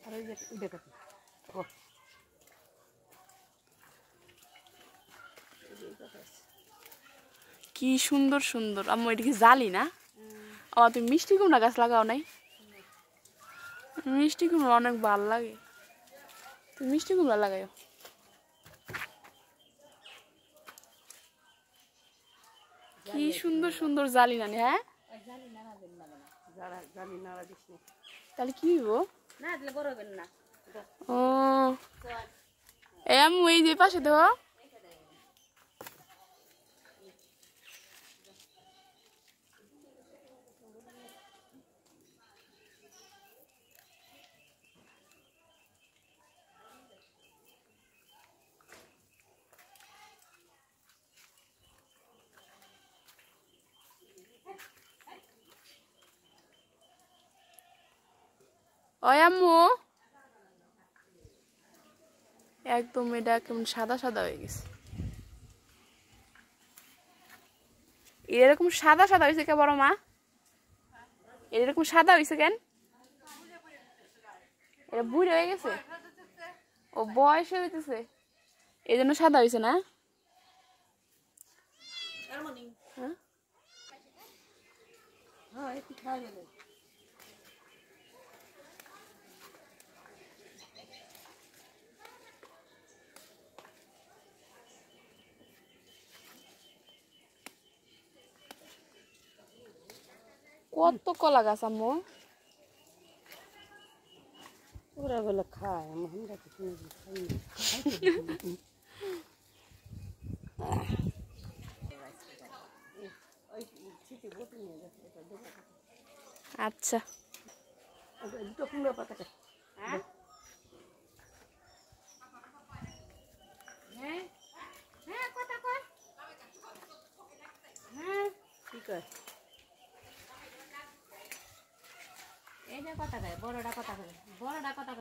আর ওই যে দেখো ও কি সুন্দর সুন্দর। আম্মু এটা কি জালি না? তুমি মিষ্টি কুমড়া গাছ লাগাও নাই? মিষ্টি কুমড়া অনেক ভালো লাগে, তুমি মিষ্টি কুমড়া লাগাইও। কি সুন্দর সুন্দর জালি নানি। হ্যাঁ জানি না দিস তাহলে কি হইব? না দিলে বড় হবেন না। ও আম্মু এই যে পাশে দেখো, ওই আম্মু একদম এটা কেমন সাদা সাদা হয়ে গেছে। এরকম সাদা সাদা হয়েছে কে বড় মা? এরকম সাদা হয়েছে কেন? এটা বুড়ি হয়ে গেছে, ও বয়স হইতেছে এই জন্য সাদা হয়েছে না? হ্যাঁ একটু খাওয়া যাবে। কত কলা গাছ আম্মু? ওরা বলে খায় আমরা তো খাই আচ্ছা দুটো কুমড়ো পাতা হ্যাঁ হ্যাঁ হ্যাঁ কথা কয় হ্যাঁ ঠিক আছে এই যে কথা কয় বড়টা কথা কয় বড়টা কথা